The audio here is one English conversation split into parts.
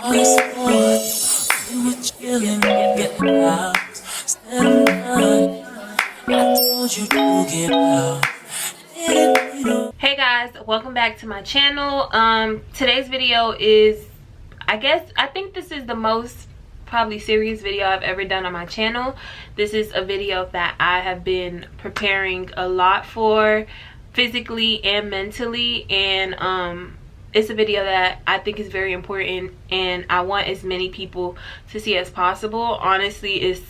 Hey guys, welcome back to my channel. Today's video is, I think this is the most probably serious video I've ever done on my channel. This is a video that I have been preparing a lot for, physically and mentally, and it's a video that I think is very important and I want as many people to see as possible. Honestly, it's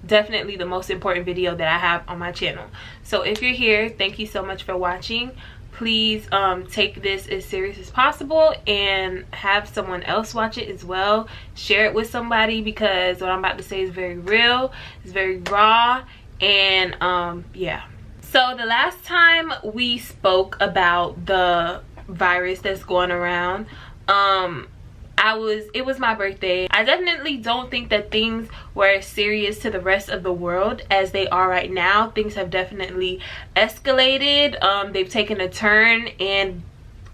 definitely the most important video that I have on my channel. So if you're here, thank you so much for watching. Please take this as serious as possible and have someone else watch it as well. Share it with somebody, because what I'm about to say is very real, it's very raw, and yeah. So the last time we spoke about the virus that's going around, it was my birthday. I definitely don't think that things were as serious to the rest of the world as they are right now. Things have definitely escalated. They've taken a turn, and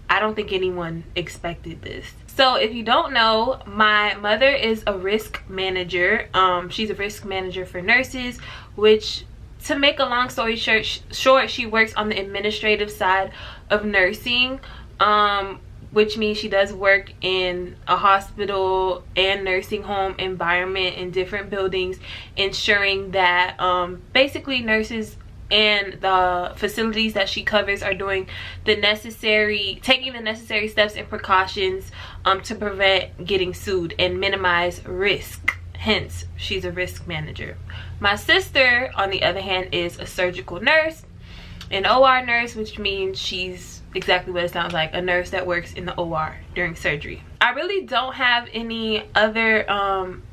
I don't think anyone expected this. So if you don't know, my mother is a risk manager. She's a risk manager for nurses, which, to make a long story short, she works on the administrative side of nursing, which means she does work in a hospital and nursing home environment in different buildings, ensuring that basically nurses and the facilities that she covers are doing taking the necessary steps and precautions to prevent getting sued and minimize risk. Hence, she's a risk manager. My sister, on the other hand, is a surgical nurse, an OR nurse, which means she's exactly what it sounds like, a nurse that works in the OR during surgery. I really don't have any other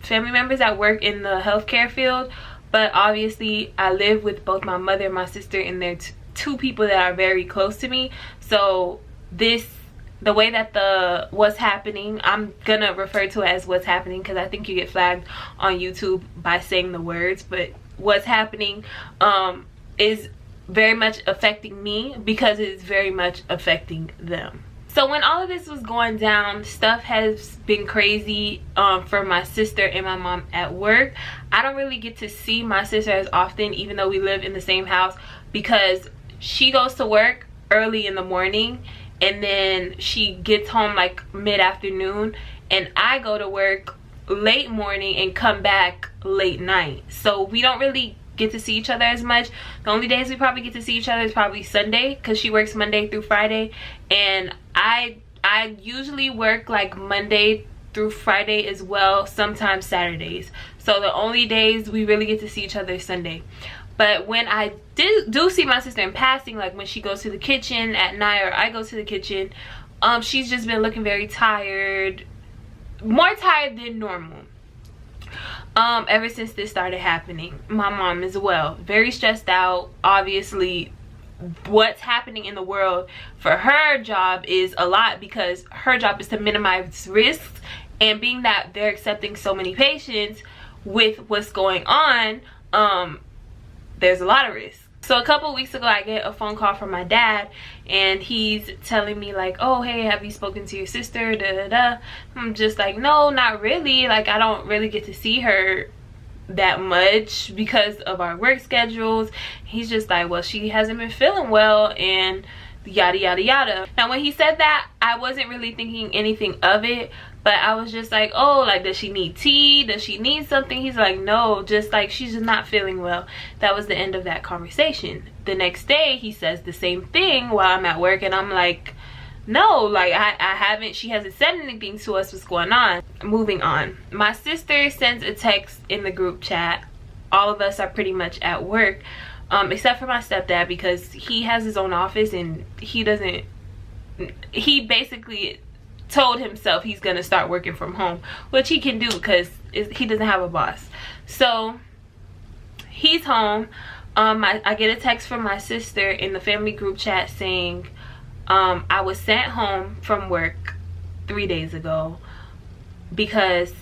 family members that work in the healthcare field, but obviously I live with both my mother and my sister, and they're two people that are very close to me. So the way that what's happening, I'm gonna refer to it as what's happening, because I think you get flagged on YouTube by saying the words, but what's happening is very much affecting me because it's very much affecting them. So when all of this was going down, stuff has been crazy for my sister and my mom at work. I don't really get to see my sister as often, even though we live in the same house, because she goes to work early in the morning and then she gets home like mid-afternoon, and I go to work late morning and come back late night. So we don't really get to see each other as much. The only days we probably get to see each other is probably Sunday, because she works Monday through Friday, and I usually work like Monday through Friday as well, sometimes Saturdays. So the only days we really get to see each other is Sunday. But when I do see my sister in passing, like when she goes to the kitchen at night or I go to the kitchen, she's just been looking very tired, more tired than normal. Ever since this started happening. My mom as well, very stressed out. Obviously, what's happening in the world for her job is a lot, because her job is to minimize risks, and being that they're accepting so many patients with what's going on, there's a lot of risk. So a couple weeks ago, I get a phone call from my dad, and he's telling me like, oh hey, have you spoken to your sister, da da da. I'm just like, no, not really. Like, I don't really get to see her that much because of our work schedules. He's just like, well, she hasn't been feeling well, and yada yada yada. Now when he said that, I wasn't really thinking anything of it, but I was just like, oh, like, does she need tea, does she need something? He's like, no, just like, she's just not feeling well. That was the end of that conversation. The next day he says the same thing while I'm at work, and I'm like, no, like, she hasn't said anything to us. What's going on? Moving on, my sister sends a text in the group chat. All of us are pretty much at work, except for my stepdad, because he has his own office, and he basically told himself he's gonna start working from home, which he can do because he doesn't have a boss. So he's home. I get a text from my sister in the family group chat saying, I was sent home from work 3 days ago because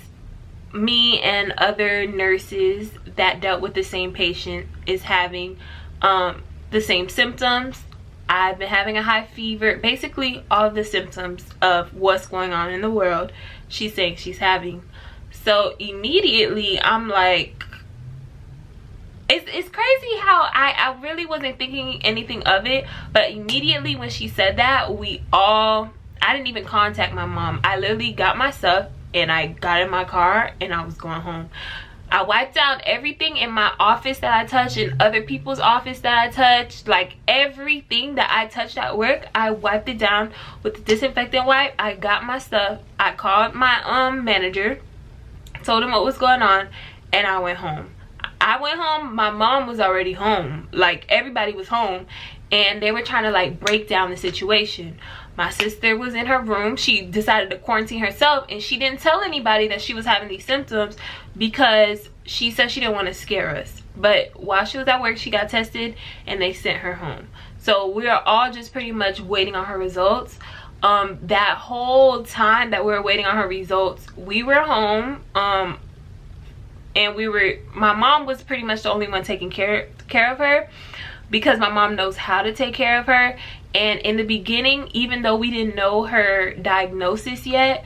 me and other nurses that dealt with the same patient is having the same symptoms I've been having a high fever, basically all of the symptoms of what's going on in the world she's saying she's having. So immediately I'm like, it's crazy how I really wasn't thinking anything of it, but immediately when she said that, I didn't even contact my mom. I literally got my stuff and I got in my car and I was going home. I wiped down everything in my office that I touched and other people's office that I touched. Like everything that I touched at work, I wiped it down with the disinfectant wipe. I got my stuff. I called my manager, told him what was going on, and I went home. I went home. My mom was already home. Like everybody was home, and they were trying to like break down the situation. My sister was in her room. She decided to quarantine herself, and she didn't tell anybody that she was having these symptoms because she said she didn't want to scare us. But while she was at work, she got tested and they sent her home. So we are all just pretty much waiting on her results. That whole time that we were waiting on her results, we were home, and my mom was pretty much the only one taking care of her, because my mom knows how to take care of her. And in the beginning, even though we didn't know her diagnosis yet,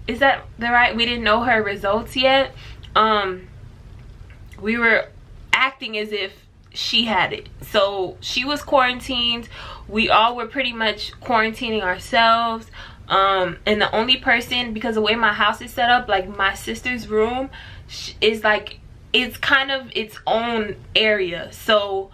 is that right? We didn't know her results yet. We were acting as if she had it. So she was quarantined. We all were pretty much quarantining ourselves. And the only person, because the way my house is set up, like my sister's room is like, it's kind of its own area. So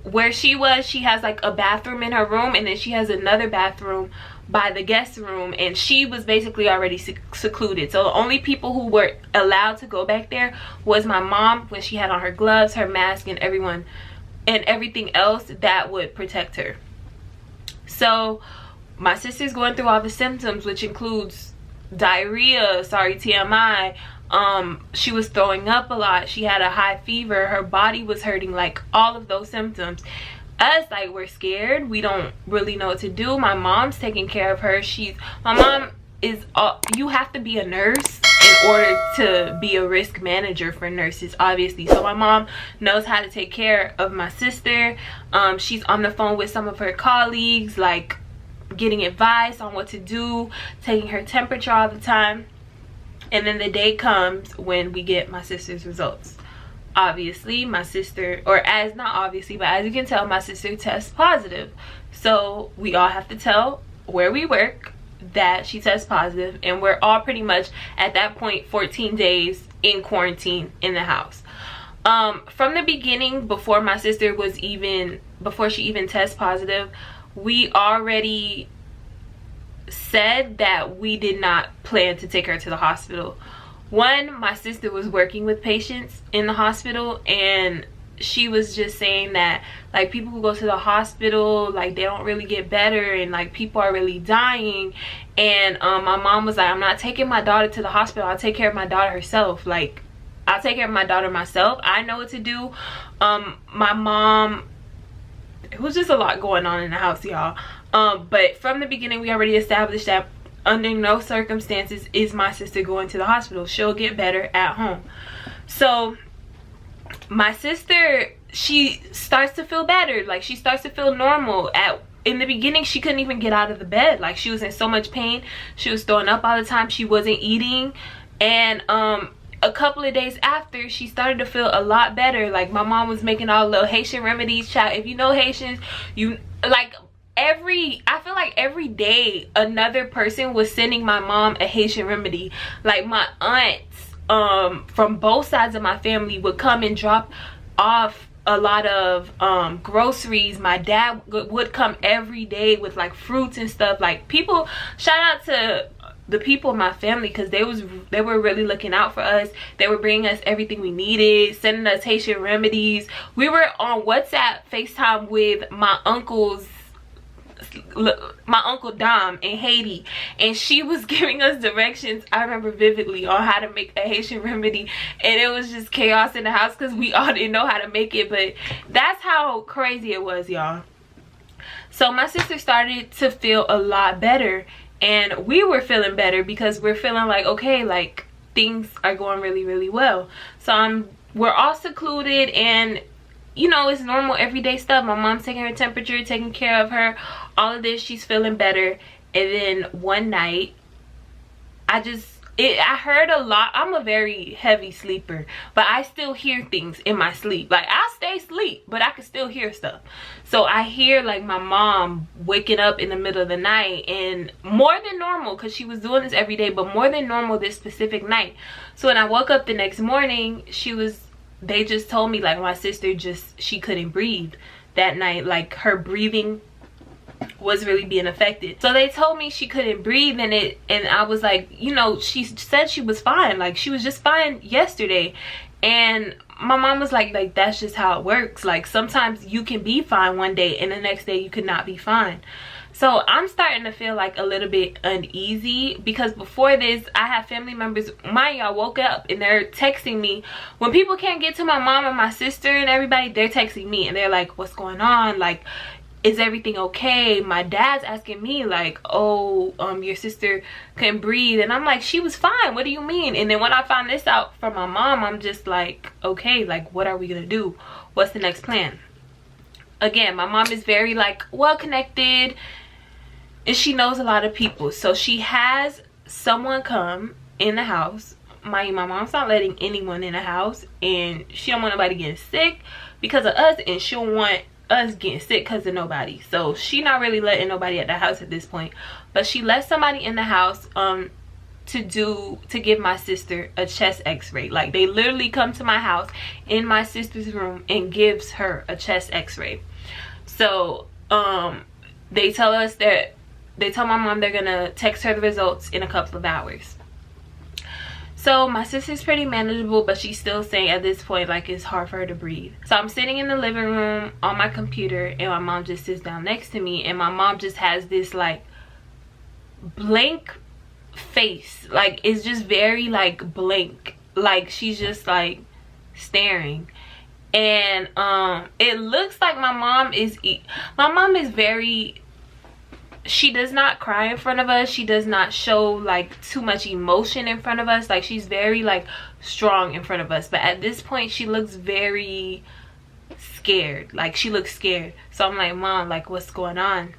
where she was, she has like a bathroom in her room, and then she has another bathroom by the guest room, and she was basically already secluded. So the only people who were allowed to go back there was my mom, when she had on her gloves, her mask, and everything else that would protect her. So my sister's going through all the symptoms, which includes diarrhea, sorry, TMI. She was throwing up a lot. She had a high fever. Her body was hurting, like all of those symptoms. Us, like, we're scared. We don't really know what to do. My mom's taking care of her. My mom is, you have to be a nurse in order to be a risk manager for nurses, obviously. So my mom knows how to take care of my sister. She's on the phone with some of her colleagues, like getting advice on what to do, taking her temperature all the time. And then the day comes when we get my sister's results. Obviously, my sister, not obviously, but as you can tell, my sister tests positive. So we all have to tell where we work that she tests positive, and we're all pretty much at that point 14 days in quarantine in the house. From the beginning, before she even tests positive, we already said that we did not plan to take her to the hospital. One, my sister was working with patients in the hospital, and she was just saying that, like, people who go to the hospital, like, they don't really get better, and like people are really dying. And my mom was like, I'm not taking my daughter to the hospital. I'll take care of my daughter herself. Like, I'll take care of my daughter myself. I know what to do. My mom, it was just a lot going on in the house, y'all. But from the beginning, we already established that under no circumstances is my sister going to the hospital. She'll get better at home. So my sister, she starts to feel better. Like, she starts to feel normal. In the beginning, she couldn't even get out of the bed. Like, she was in so much pain. She was throwing up all the time. She wasn't eating. And a couple of days after, she started to feel a lot better. Like, my mom was making all the little Haitian remedies. Child, if you know Haitians, you like, I feel like every day another person was sending my mom a Haitian remedy. Like, my aunts from both sides of my family would come and drop off a lot of groceries. My dad would come every day with like fruits and stuff. Like, people, shout out to the people in my family, because they were really looking out for us. They were bringing us everything we needed, sending us Haitian remedies. We were on WhatsApp FaceTime with my uncle Dom in Haiti, and she was giving us directions, I remember vividly, on how to make a Haitian remedy. And it was just chaos in the house because we all didn't know how to make it. But that's how crazy it was, y'all. So my sister started to feel a lot better, and we were feeling better because we're feeling like, okay, like, things are going really, really well. So we're all secluded, and you know, it's normal everyday stuff. My mom's taking her temperature, taking care of her, all of this. She's feeling better. And then one night, I heard a lot. I'm a very heavy sleeper, but I still hear things in my sleep. Like, I stay asleep, but I can still hear stuff. So I hear like my mom waking up in the middle of the night, and more than normal, because she was doing this every day, but more than normal this specific night. So when I woke up the next morning, they just told me like my sister she couldn't breathe that night. Like, her breathing was really being affected. So they told me she couldn't breathe, and I was like, you know, she said she was fine. Like, she was just fine yesterday. And my mom was like that's just how it works. Like, sometimes you can be fine one day and the next day you could not be fine. So I'm starting to feel like a little bit uneasy, because before this I have family members, mind y'all, woke up and they're texting me. When people can't get to my mom and my sister and everybody, they're texting me and they're like, what's going on? Like, is everything okay? My dad's asking me like, oh, your sister couldn't breathe. And I'm like, she was fine. What do you mean? And then when I found this out from my mom, I'm just like, okay, like, what are we gonna do? What's the next plan? Again, my mom is very like well connected, and she knows a lot of people. So she has someone come in the house. My mom's not letting anyone in the house, and she don't want nobody getting sick because of us, and she don't want us getting sick because of nobody. So she not really letting nobody at the house at this point, but she let somebody in the house to give my sister a chest x-ray. Like, they literally come to my house in my sister's room and gives her a chest x-ray. So they tell my mom they're gonna text her the results in a couple of hours. So my sister's pretty manageable, but she's still saying at this point like it's hard for her to breathe. So I'm sitting in the living room on my computer, and my mom just sits down next to me, and my mom just has this like blank face. Like, it's just very like blank. Like, she's just like staring. And it looks like my mom is very, she does not cry in front of us. She does not show like too much emotion in front of us. Like, she's very like strong in front of us, but at this point she looks very scared. Like, she looks scared. So I'm like, Mom, like, what's going on?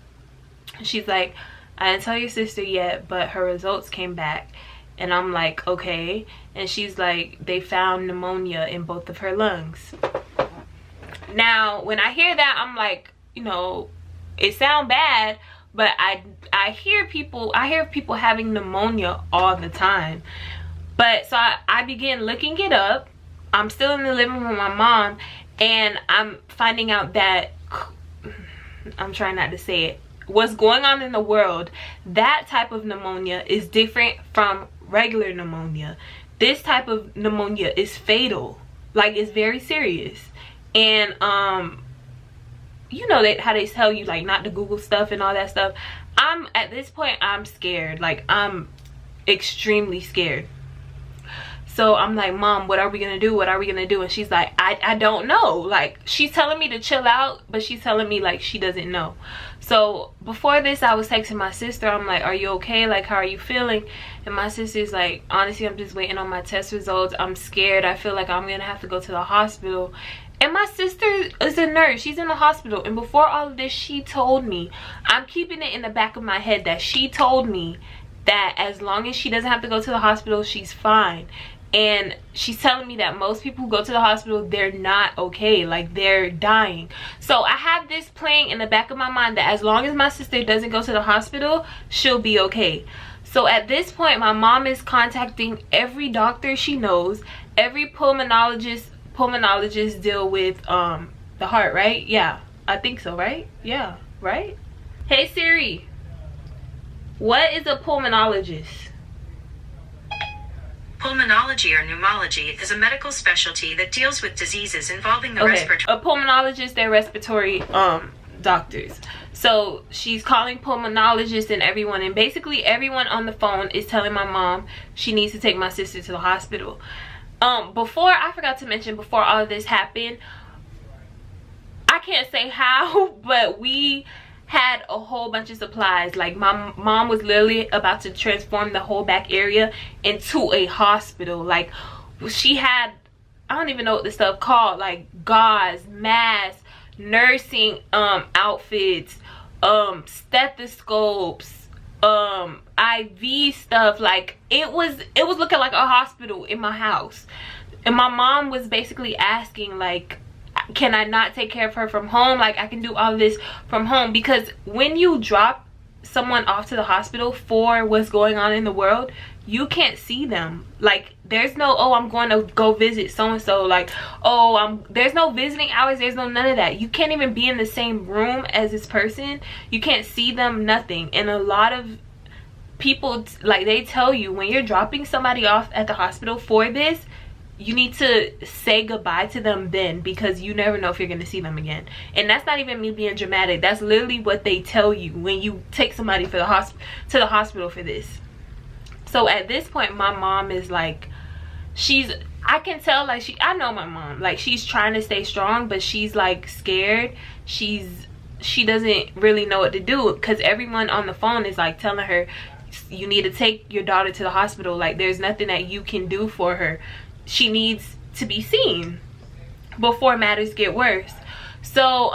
She's like, I didn't tell your sister yet, but her results came back. And I'm like, okay. And she's like, they found pneumonia in both of her lungs. Now when I hear that, I'm like, you know, it sounds bad, but I hear people having pneumonia all the time. But so I began looking it up. I'm still in the living room with my mom, and I'm finding out that, I'm trying not to say it, what's going on in the world, that type of pneumonia is different from regular pneumonia. This type of pneumonia is fatal. Like, it's very serious. And you know how they tell you like not to Google stuff and all that stuff. At this point I'm scared. Like, I'm extremely scared. So I'm like, Mom, what are we gonna do? What are we gonna do? And she's like, I don't know. Like, she's telling me to chill out, but she's telling me like she doesn't know. So before this, I was texting my sister. I'm like, are you okay? Like, how are you feeling? And my sister's like, honestly, I'm just waiting on my test results. I'm scared. I feel like I'm gonna have to go to the hospital. And my sister is a nurse. She's in the hospital. And before all of this, she told me, I'm keeping it in the back of my head that she told me that as long as she doesn't have to go to the hospital, she's fine. And she's telling me that most people who go to the hospital, they're not okay. Like, they're dying. So I have this playing in the back of my mind that as long as my sister doesn't go to the hospital, she'll be okay. So at this point, my mom is contacting every doctor she knows, every pulmonologist deal with the heart, right? Yeah, I think so, right? Yeah, right? Hey Siri, what is a pulmonologist? Pulmonology or pneumology is a medical specialty that deals with diseases involving the respiratory. A pulmonologist, they're respiratory doctors. So she's calling pulmonologists and everyone, and basically everyone on the phone is telling my mom she needs to take my sister to the hospital. Before, I forgot to mention, before all of this happened, I can't say how, but we had a whole bunch of supplies. Like, my mom was literally about to transform the whole back area into a hospital. Like, she had I don't even know what this stuff called, like gauze, masks, nursing outfits, stethoscopes, IV stuff. Like it was looking like a hospital in my house. And my mom was basically asking, like, can I not take care of her from home? Like, I can do all of this from home. Because when you drop someone off to the hospital for what's going on in the world, you can't see them. Like, there's no, oh, I'm going to go visit so and so, like, oh, there's no visiting hours, there's no none of that. You can't even be in the same room as this person. You can't see them, nothing. And a lot of people, like, they tell you when you're dropping somebody off at the hospital for this, you need to say goodbye to them then, because you never know if you're going to see them again. And that's not even me being dramatic. That's literally what they tell you when you take somebody for the to the hospital for this. So at this point, my mom is like, I can tell, like, I know my mom, like, she's trying to stay strong, but she's like scared. She doesn't really know what to do, because everyone on the phone is like telling her, you need to take your daughter to the hospital. Like, there's nothing that you can do for her. She needs to be seen before matters get worse. So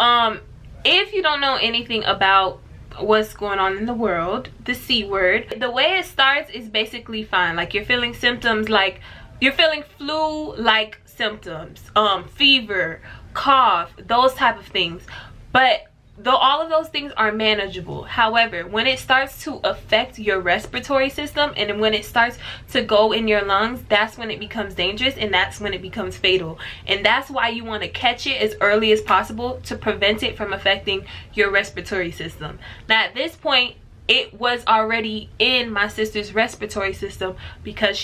if you don't know anything about what's going on in the world, the C word, the way it starts is basically fine. Like, you're feeling symptoms, like you're feeling flu like symptoms, fever, cough, those type of things. But though all of those things are manageable, however, when it starts to affect your respiratory system and when it starts to go in your lungs, that's when it becomes dangerous, and that's when it becomes fatal. And that's why you want to catch it as early as possible to prevent it from affecting your respiratory system. Now at this point, it was already in my sister's respiratory system because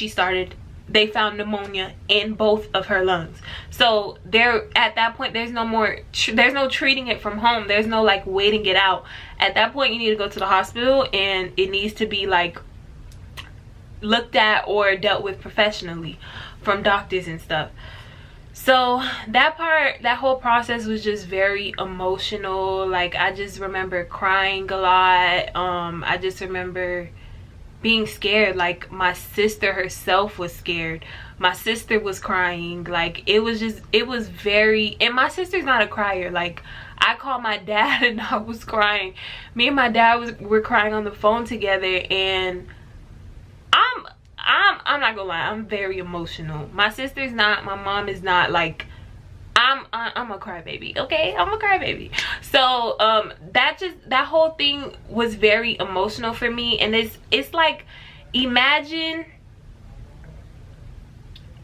they found pneumonia in both of her lungs. So at that point, there's no treating it from home. There's no like waiting it out. At that point, you need to go to the hospital, and it needs to be like looked at or dealt with professionally from doctors and stuff. So that whole process was just very emotional. Like, I just remember crying a lot. I just remember being scared. Like, my sister herself was scared. My sister was crying. Like, it was very, and my sister's not a crier. Like, I called my dad and I was crying. Me and my dad were crying on the phone together, and I'm not gonna lie, I'm very emotional. My sister's not, my mom is not. Like, I'm a crybaby, okay? I'm a crybaby. So that whole thing was very emotional for me. And it's like, imagine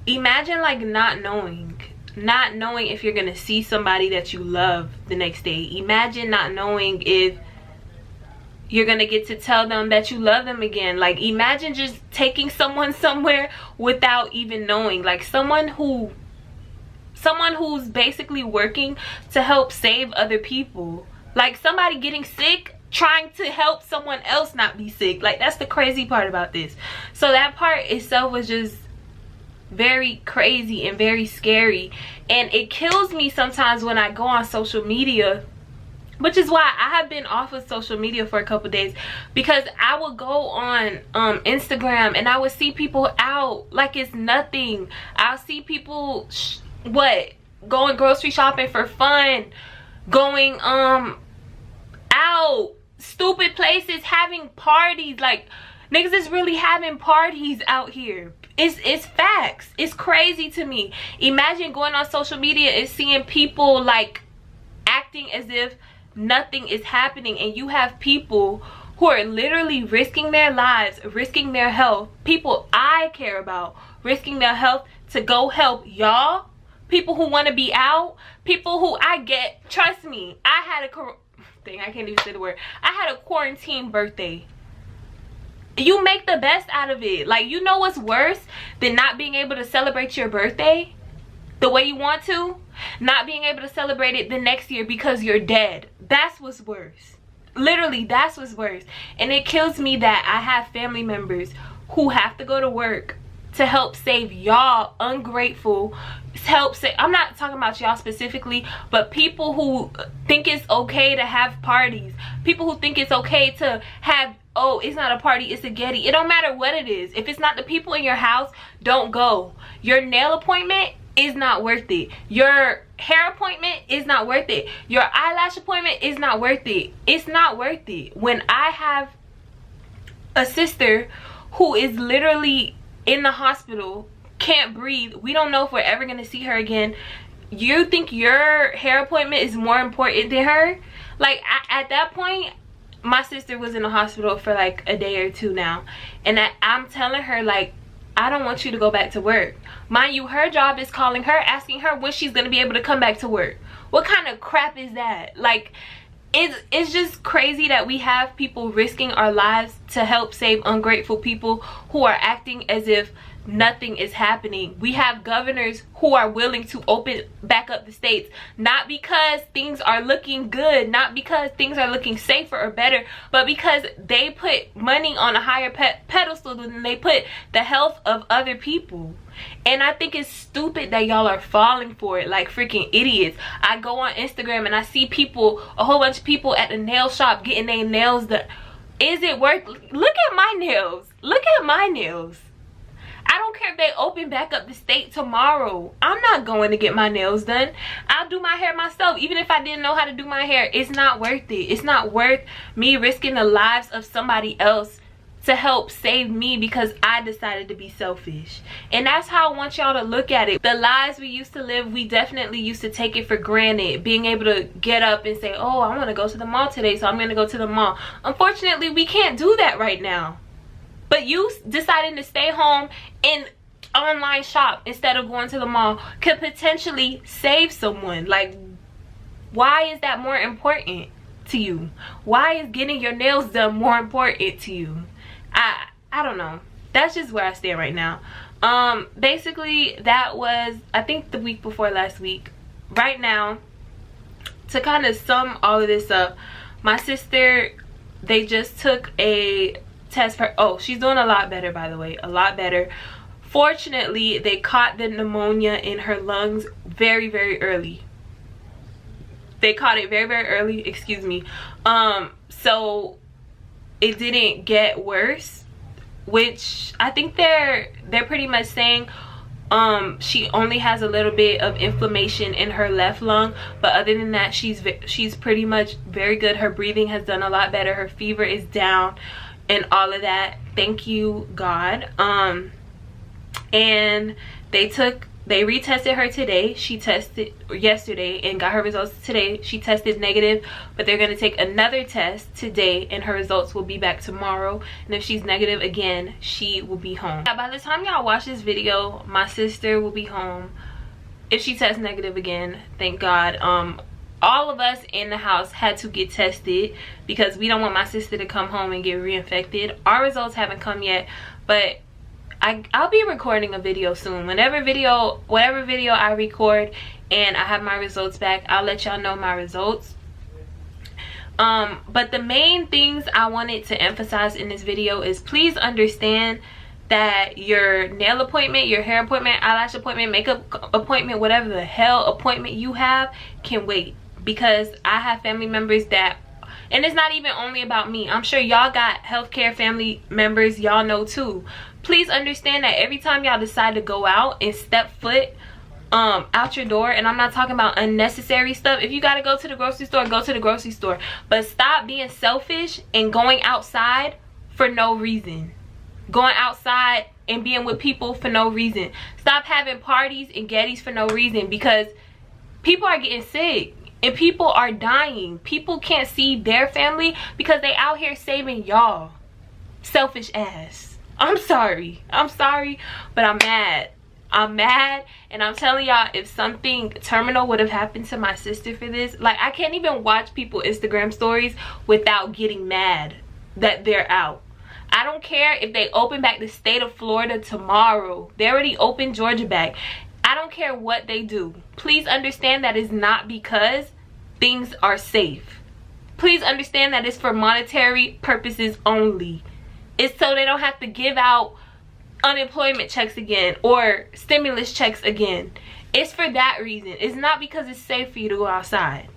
like not knowing if you're gonna see somebody that you love the next day. Imagine not knowing if you're gonna get to tell them that you love them again. Like, imagine just taking someone somewhere without even knowing. Like, someone who's basically working to help save other people. Like, somebody getting sick, trying to help someone else not be sick. Like, that's the crazy part about this. So that part itself was just very crazy and very scary. And it kills me sometimes when I go on social media, which is why I have been off of social media for a couple days, because I would go on Instagram and I would see people out like it's nothing. I'll see people going grocery shopping for fun, going out stupid places, having parties. Like, niggas is really having parties out here. It's facts. It's crazy to me. Imagine going on social media and seeing people like acting as if nothing is happening, and you have people who are literally risking their lives, risking their health, people I care about, risking their health to go help y'all. People who want to be out, people who trust me, I had I can't even say the word. I had a quarantine birthday. You make the best out of it. Like, you know what's worse than not being able to celebrate your birthday the way you want to? Not being able to celebrate it the next year because you're dead. That's what's worse. Literally, that's what's worse. And it kills me that I have family members who have to go to work to help save y'all ungrateful, I'm not talking about y'all specifically, but people who think it's okay to have parties, people who think it's okay to have, oh, it's not a party, it's a Getty. It don't matter what it is. If it's not the people in your house, don't go. Your nail appointment, is not worth it. Your hair appointment is not worth it. Your eyelash appointment is not worth it. It's not worth it. When I have a sister who is literally in the hospital, can't breathe, we don't know if we're ever gonna see her again, you think your hair appointment is more important than her? Like, at that point, my sister was in the hospital for like a day or two now, and I'm telling her, like, I don't want you to go back to work. Mind you, her job is calling her, asking her when she's gonna be able to come back to work. What kind of crap is that? Like, it's just crazy that we have people risking our lives to help save ungrateful people who are acting as if nothing is happening. We have governors who are willing to open back up the states, not because things are looking good, not because things are looking safer or better, but because they put money on a higher pedestal than they put the health of other people. And I think it's stupid that y'all are falling for it like freaking idiots. I go on Instagram and I see people, a whole bunch of people at the nail shop getting their nails done. Is it worth? Look at my nails. Look at my nails. I don't care if they open back up the state tomorrow. I'm not going to get my nails done. I'll do my hair myself. Even if I didn't know how to do my hair, it's not worth it. It's not worth me risking the lives of somebody else to help save me because I decided to be selfish. And that's how I want y'all to look at it. The lives we used to live, we definitely used to take it for granted. Being able to get up and say, oh, I want to go to the mall today, so I'm going to go to the mall. Unfortunately, we can't do that right now. But you deciding to stay home and online shop instead of going to the mall could potentially save someone. Like, why is that more important to you? Why is getting your nails done more important to you? I don't know. That's just where I stand right now. Basically, that was, I think, the week before last week. Right now, to kind of sum all of this up, my sister, they just took a test for, oh, she's doing a lot better, by the way, a lot better. Fortunately, they caught the pneumonia in her lungs very, very early. They caught it very, very early, excuse me. So it didn't get worse, which I think they're pretty much saying she only has a little bit of inflammation in her left lung, but other than that, she's pretty much very good. Her breathing has done a lot better. Her fever is down and all of that. Thank you, God. And they retested her today. She tested yesterday and got her results today. She tested negative, but they're going to take another test today and her results will be back tomorrow. And if she's negative again, she will be home. By the time y'all watch this video, my sister will be home. If she tests negative again, thank God. All of us in the house had to get tested because we don't want my sister to come home and get reinfected. Our results haven't come yet, but I'll be recording a video soon. Whatever video I record and I have my results back, I'll let y'all know my results. But the main things I wanted to emphasize in this video is please understand that your nail appointment, your hair appointment, eyelash appointment, makeup appointment, whatever the hell appointment you have can wait. Because I have family members that, and it's not even only about me, I'm sure y'all got healthcare family members y'all know too. Please understand that every time y'all decide to go out and step foot out your door, and I'm not talking about unnecessary stuff. If you gotta go to the grocery store, go to the grocery store, but stop being selfish and going outside for no reason. Going outside and being with people for no reason. Stop having parties and getties for no reason, because people are getting sick and people are dying. People can't see their family because they out here saving y'all. Selfish ass. I'm sorry, but I'm mad. I'm mad, and I'm telling y'all, if something terminal would have happened to my sister for this, like, I can't even watch people's Instagram stories without getting mad that they're out. I don't care if they open back the state of Florida tomorrow. They already opened Georgia back. I don't care what they do. Please understand that it's not because things are safe. Please understand that it's for monetary purposes only. It's so they don't have to give out unemployment checks again or stimulus checks again. It's for that reason. It's not because it's safe for you to go outside.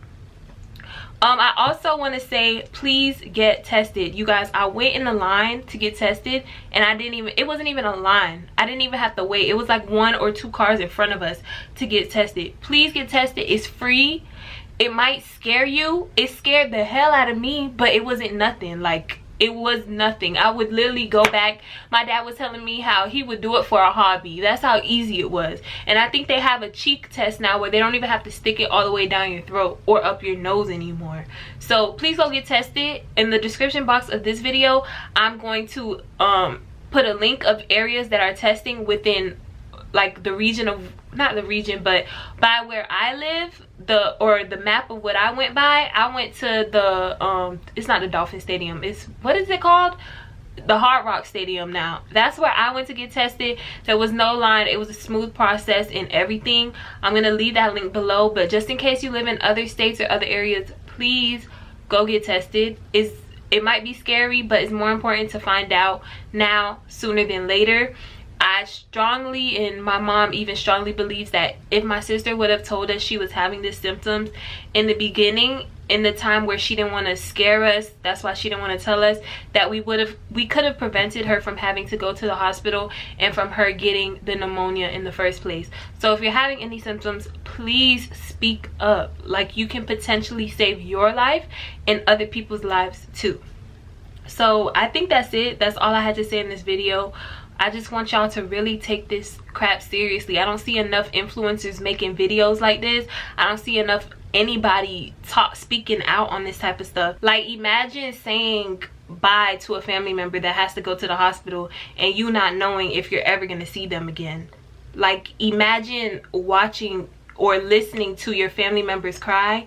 I also want to say, please get tested. You guys, I went in the line to get tested, and it wasn't even a line. I didn't even have to wait. It was like 1 or 2 cars in front of us to get tested. Please get tested. It's free. It might scare you. It scared the hell out of me, but it wasn't nothing. Like, it was nothing. I would literally go back. My dad was telling me how he would do it for a hobby. That's how easy it was. And I think they have a cheek test now where they don't even have to stick it all the way down your throat or up your nose anymore. So please go get tested. In the description box of this video, I'm going to put a link of areas that are testing within like the region of, not the region, but by where I live, the map of what I went by. I went to the it's not the Dolphin Stadium, it's, what is it called, the Hard Rock Stadium. Now that's where I went to get tested. There was no line. It was a smooth process and everything. I'm gonna leave that link below, but just in case you live in other states or other areas, please go get tested. It might be scary, but it's more important to find out now sooner than later. I strongly, and my mom even strongly believes, that if my sister would have told us she was having these symptoms in the beginning, in the time where she didn't want to scare us, that's why she didn't want to tell us, that we could have prevented her from having to go to the hospital and from her getting the pneumonia in the first place. So if you're having any symptoms, please speak up. Like, you can potentially save your life and other people's lives too. So I think that's it. That's all I had to say in this video. I just want y'all to really take this crap seriously. I don't see enough influencers making videos like this. I don't see enough anybody speaking out on this type of stuff. Like, imagine saying bye to a family member that has to go to the hospital and you not knowing if you're ever going to see them again. Like, imagine watching or listening to your family members cry.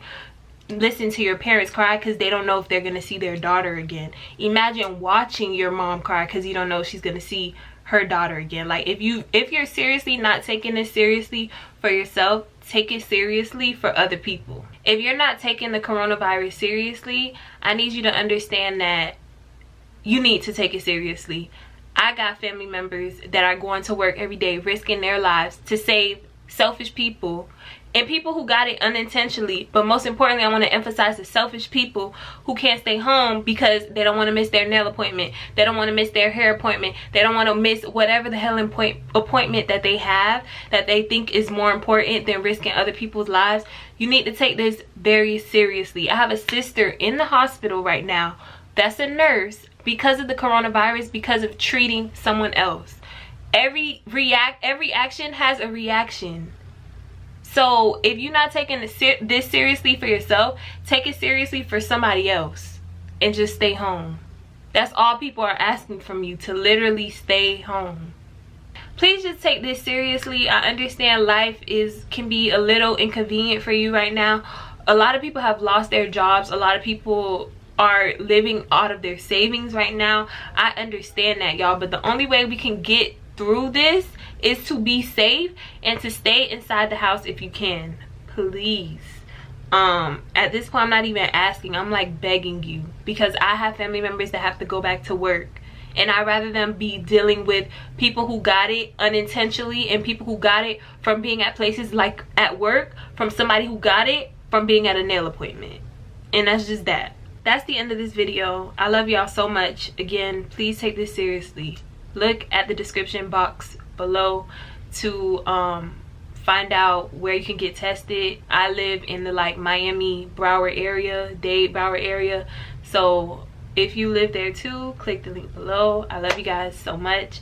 Listen to your parents cry because they don't know if they're going to see their daughter again. Imagine watching your mom cry because you don't know if she's going to see her daughter again. Like, if you're seriously not taking this seriously for yourself, take it seriously for other people. If you're not taking the coronavirus seriously, I need you to understand that you need to take it seriously. I got family members that are going to work every day risking their lives to save selfish people and people who got it unintentionally. But most importantly, I want to emphasize the selfish people who can't stay home because they don't want to miss their nail appointment, they don't want to miss their hair appointment, they don't want to miss whatever the hell appointment that they have that they think is more important than risking other people's lives. You need to take this very seriously. I have a sister in the hospital right now that's a nurse because of the coronavirus, because of treating someone else. Every action has a reaction. So if you're not taking this seriously for yourself, take it seriously for somebody else and just stay home. That's all people are asking from you, to literally stay home. Please just take this seriously. I understand life can be a little inconvenient for you right now. A lot of people have lost their jobs. A lot of people are living out of their savings right now. I understand that, y'all, but the only way we can get through this is to be safe and to stay inside the house if you can. Please. At this point, I'm not even asking, I'm like begging you, because I have family members that have to go back to work, and I'd rather them be dealing with people who got it unintentionally and people who got it from being at places like at work, from somebody who got it from being at a nail appointment. And that's just that. That's the end of this video. I love y'all so much. Again, please take this seriously. Look at the description box below to find out where you can get tested. I live in the like Miami Broward area, Dade Broward area, so if you live there too, click the link below. I love you guys so much,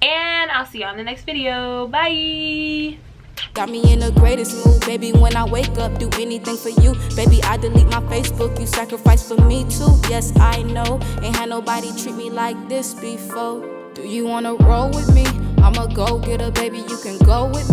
and I'll see y'all in the next video. Bye. Got me in the greatest mood, baby. When I wake up, do anything for you, baby. I delete my Facebook, you sacrifice for me too. Yes, I know, ain't had nobody treat me like this before. Do you wanna roll with me? I'ma go get her, baby, you can go with me.